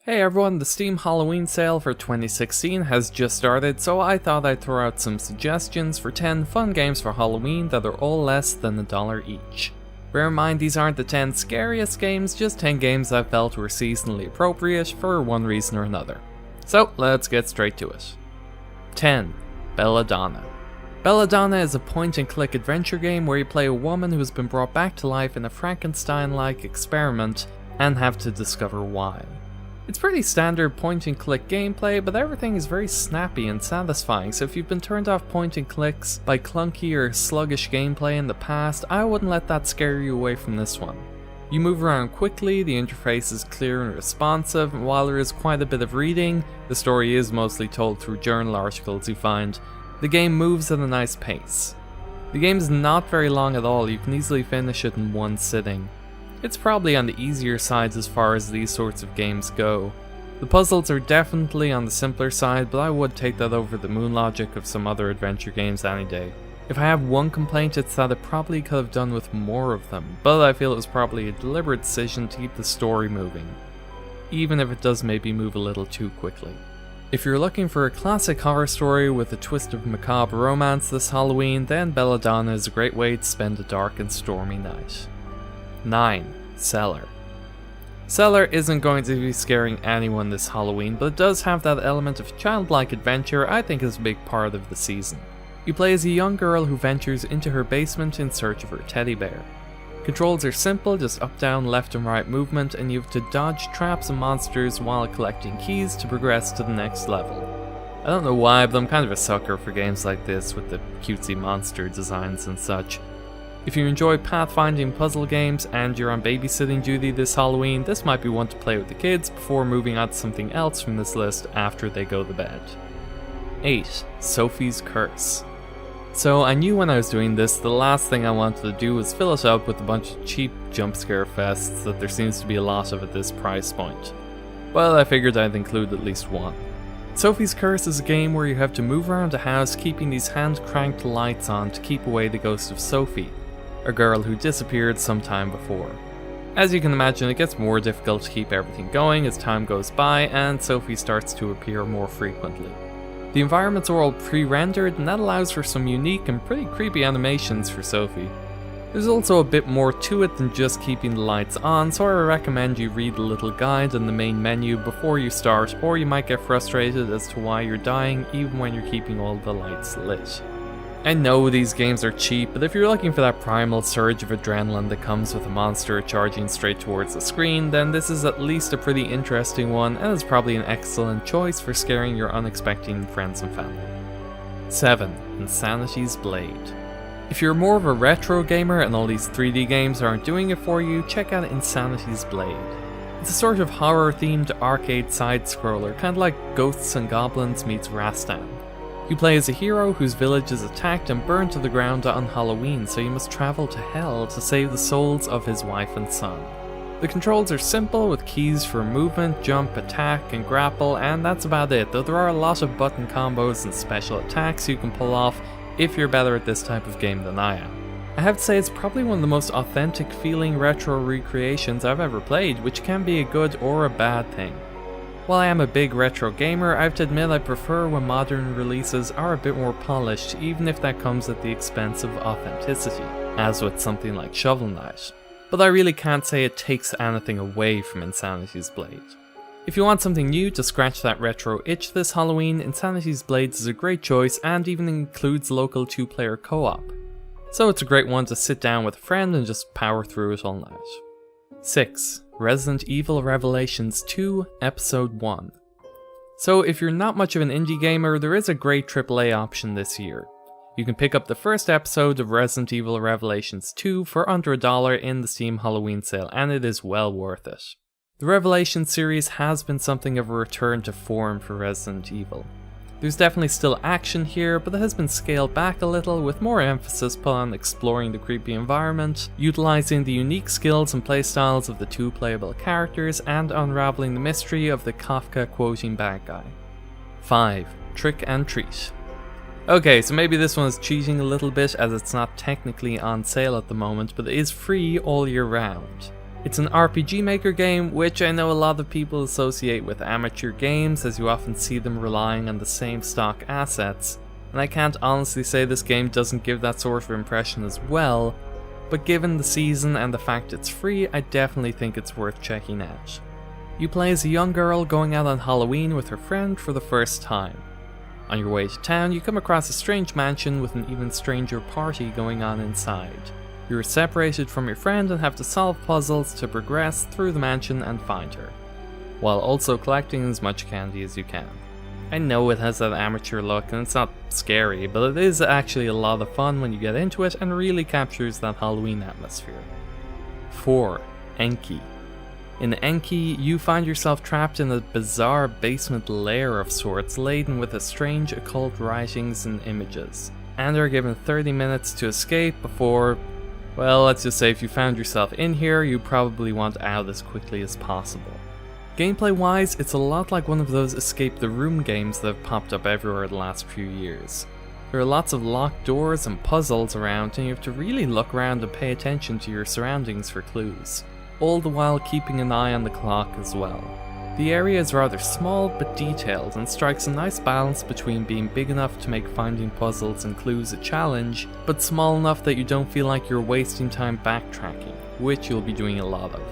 Hey everyone, the Steam Halloween sale for 2016 has just started, so I thought I'd throw out some suggestions for 10 fun games for Halloween that are all less than $1 each. Bear in mind these aren't the 10 scariest games, just 10 games I felt were seasonally appropriate for one reason or another. So let's get straight to it. 10. Belladonna. Belladonna is a point-and-click adventure game where you play a woman who has been brought back to life in a Frankenstein-like experiment and have to discover why. It's pretty standard point-and-click gameplay, but everything is very snappy and satisfying, so if you've been turned off point-and-clicks by clunky or sluggish gameplay in the past, I wouldn't let that scare you away from this one. You move around quickly, the interface is clear and responsive, and while there is quite a bit of reading, the story is mostly told through journal articles you find, the game moves at a nice pace. The game is not very long at all, you can easily finish it in one sitting. It's probably on the easier side as far as these sorts of games go. The puzzles are definitely on the simpler side, but I would take that over the moon logic of some other adventure games any day. If I have one complaint, it's that it probably could have done with more of them, but I feel it was probably a deliberate decision to keep the story moving, even if it does maybe move a little too quickly. If you're looking for a classic horror story with a twist of macabre romance this Halloween, then Belladonna is a great way to spend a dark and stormy night. 9. Cellar. Cellar isn't going to be scaring anyone this Halloween, but it does have that element of childlike adventure I think is a big part of the season. You play as a young girl who ventures into her basement in search of her teddy bear. Controls are simple, just up, down, left and right movement, and you have to dodge traps and monsters while collecting keys to progress to the next level. I don't know why, but I'm kind of a sucker for games like this with the cutesy monster designs and such. If you enjoy pathfinding puzzle games and you're on babysitting duty this Halloween, this might be one to play with the kids before moving on to something else from this list after they go to bed. 8. Zophie's Curse. So I knew when I was doing this, the last thing I wanted to do was fill it up with a bunch of cheap jump scare fests that there seems to be a lot of at this price point. Well, I figured I'd include at least one. Zophie's Curse is a game where you have to move around a house keeping these hand-cranked lights on to keep away the ghost of Zophie, a girl who disappeared some time before. As you can imagine, it gets more difficult to keep everything going as time goes by and Zophie starts to appear more frequently. The environments are all pre-rendered and that allows for some unique and pretty creepy animations for Zophie. There's also a bit more to it than just keeping the lights on, so I recommend you read the little guide in the main menu before you start, or you might get frustrated as to why you're dying even when you're keeping all the lights lit. I know these games are cheap, but if you're looking for that primal surge of adrenaline that comes with a monster charging straight towards the screen, then this is at least a pretty interesting one and is probably an excellent choice for scaring your unexpected friends and family. 7. Insanity's Blade. If you're more of a retro gamer and all these 3D games aren't doing it for you, check out Insanity's Blade. It's a sort of horror-themed arcade side-scroller, kinda like Ghosts and Goblins meets Rastan. You play as a hero whose village is attacked and burned to the ground on Halloween, so you must travel to hell to save the souls of his wife and son. The controls are simple with keys for movement, jump, attack, and grapple, and that's about it, though there are a lot of button combos and special attacks you can pull off if you're better at this type of game than I am. I have to say it's probably one of the most authentic feeling retro recreations I've ever played, which can be a good or a bad thing. While I am a big retro gamer, I have to admit I prefer when modern releases are a bit more polished, even if that comes at the expense of authenticity, as with something like Shovel Knight. But I really can't say it takes anything away from Insanity's Blade. If you want something new to scratch that retro itch this Halloween, Insanity's Blades is a great choice and even includes local 2-player co-op. So it's a great one to sit down with a friend and just power through it all night. 6. Resident Evil Revelations 2 Episode 1. So if you're not much of an indie gamer, there is a great AAA option this year. You can pick up the first episode of Resident Evil Revelations 2 for under $1 in the Steam Halloween sale, and it is well worth it. The Revelations series has been something of a return to form for Resident Evil. There's definitely still action here, but it has been scaled back a little with more emphasis put on exploring the creepy environment, utilizing the unique skills and playstyles of the 2 playable characters, and unraveling the mystery of the Kafka quoting bad guy. 5. Trick and Treat. Okay, so maybe this one is cheating a little bit as it's not technically on sale at the moment, but it is free all year round. It's an RPG Maker game, which I know a lot of people associate with amateur games, as you often see them relying on the same stock assets, and I can't honestly say this game doesn't give that sort of impression as well, but given the season and the fact it's free, I definitely think it's worth checking out. You play as a young girl going out on Halloween with her friend for the first time. On your way to town, you come across a strange mansion with an even stranger party going on inside. You are separated from your friend and have to solve puzzles to progress through the mansion and find her, while also collecting as much candy as you can. I know it has that amateur look and it's not scary, but it is actually a lot of fun when you get into it and really captures that Halloween atmosphere. 4. Enki. In Enki, you find yourself trapped in a bizarre basement lair of sorts laden with a strange occult writings and images, and are given 30 minutes to escape before, well, let's just say if you found yourself in here, you probably want out as quickly as possible. Gameplay wise, it's a lot like one of those escape the room games that have popped up everywhere the last few years. There are lots of locked doors and puzzles around, and you have to really look around and pay attention to your surroundings for clues, all the while keeping an eye on the clock as well. The area is rather small but detailed and strikes a nice balance between being big enough to make finding puzzles and clues a challenge, but small enough that you don't feel like you're wasting time backtracking, which you'll be doing a lot of.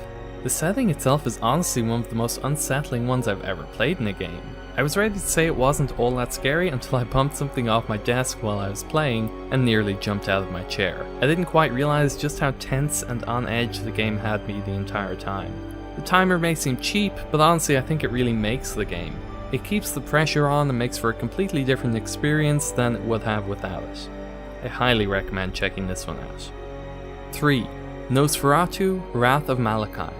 The setting itself is honestly one of the most unsettling ones I've ever played in a game. I was ready to say it wasn't all that scary until I bumped something off my desk while I was playing and nearly jumped out of my chair. I didn't quite realize just how tense and on edge the game had me the entire time. The timer may seem cheap, but honestly I think it really makes the game. It keeps the pressure on and makes for a completely different experience than it would have without it. I highly recommend checking this one out. 3. Nosferatu, Wrath of Malachi.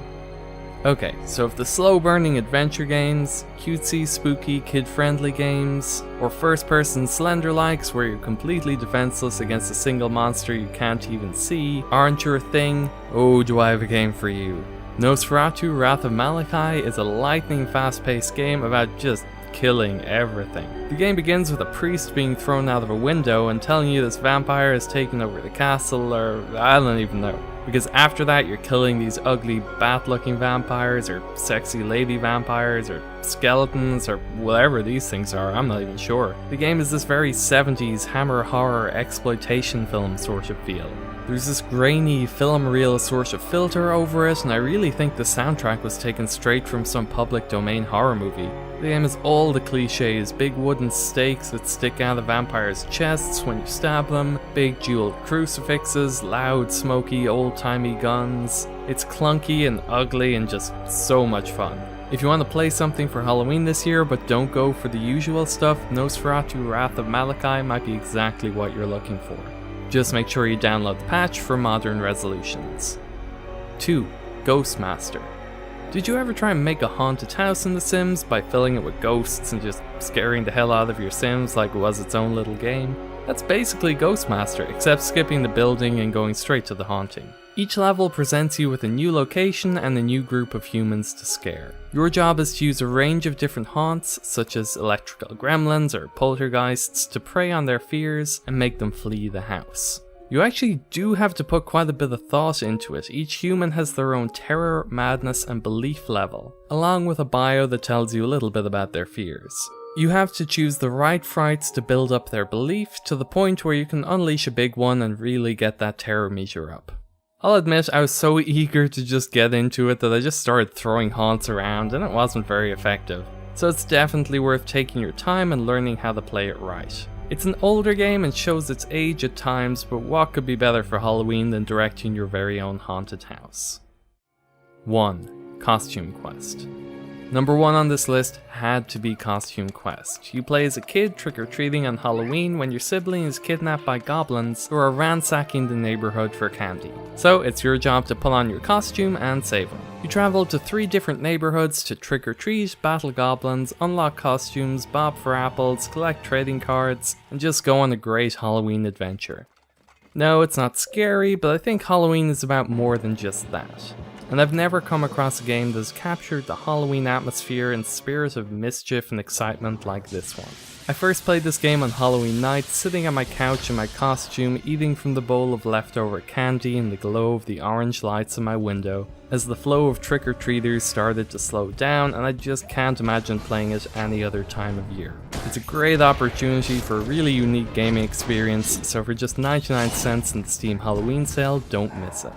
Okay, so if the slow-burning adventure games, cutesy, spooky, kid-friendly games, or first-person Slender-likes where you're completely defenseless against a single monster you can't even see aren't your thing, oh do I have a game for you. Nosferatu Wrath of Malachi is a lightning fast-paced game about just killing everything. The game begins with a priest being thrown out of a window and telling you this vampire has taken over the castle, or I don't even know. Because after that you're killing these ugly bat-looking vampires, or sexy lady vampires, or skeletons, or whatever these things are, I'm not even sure. The game is this very 70s hammer horror exploitation film sort of feel. There's this grainy film reel sort of filter over it, and I really think the soundtrack was taken straight from some public domain horror movie. The game is all the cliches, big wooden stakes that stick out of vampires' chests when you stab them, big jeweled crucifixes, loud, smoky, old-timey guns. It's clunky and ugly and just so much fun. If you want to play something for Halloween this year but don't go for the usual stuff, Nosferatu Wrath of Malachi might be exactly what you're looking for. Just make sure you download the patch for modern resolutions. 2. Ghostmaster. Did you ever try and make a haunted house in The Sims by filling it with ghosts and just scaring the hell out of your Sims like it was its own little game? That's basically Ghostmaster, except skipping the building and going straight to the haunting. Each level presents you with a new location and a new group of humans to scare. Your job is to use a range of different haunts, such as electrical gremlins or poltergeists, to prey on their fears and make them flee the house. You actually do have to put quite a bit of thought into it. Each human has their own terror, madness, and belief level, along with a bio that tells you a little bit about their fears. You have to choose the right frights to build up their belief to the point where you can unleash a big one and really get that terror meter up. I'll admit I was so eager to just get into it that I just started throwing haunts around and it wasn't very effective. So it's definitely worth taking your time and learning how to play it right. It's an older game and shows its age at times, but what could be better for Halloween than directing your very own haunted house? 1. Costume Quest. Number 1 on this list had to be Costume Quest. You play as a kid trick-or-treating on Halloween when your sibling is kidnapped by goblins who are ransacking the neighborhood for candy. So it's your job to put on your costume and save them. You travel to 3 different neighborhoods to trick-or-treat, battle goblins, unlock costumes, bob for apples, collect trading cards, and just go on a great Halloween adventure. No, it's not scary, but I think Halloween is about more than just that. and I've never come across a game that has captured the Halloween atmosphere and spirit of mischief and excitement like this one. I first played this game on Halloween night, sitting on my couch in my costume, eating from the bowl of leftover candy in the glow of the orange lights in my window, as the flow of trick-or-treaters started to slow down, and I just can't imagine playing it any other time of year. It's a great opportunity for a really unique gaming experience, so for just 99 cents in the Steam Halloween sale, don't miss it.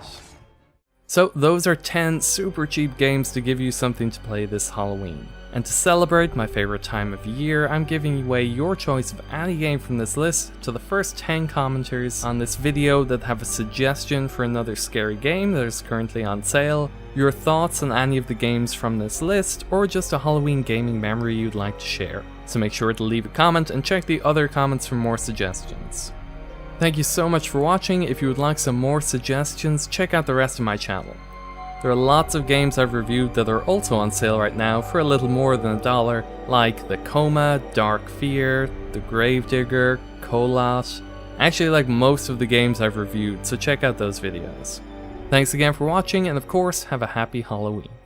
So those are 10 super cheap games to give you something to play this Halloween. And to celebrate my favorite time of year, I'm giving away your choice of any game from this list to the first 10 commenters on this video that have a suggestion for another scary game that is currently on sale, your thoughts on any of the games from this list, or just a Halloween gaming memory you'd like to share. So make sure to leave a comment and check the other comments for more suggestions. Thank you so much for watching. If you would like some more suggestions, check out the rest of my channel. There are lots of games I've reviewed that are also on sale right now for a little more than $1, like The Coma, Dark Fear, The Gravedigger, Colot. I actually like most of the games I've reviewed, so check out those videos. Thanks again for watching, and of course, have a happy Halloween.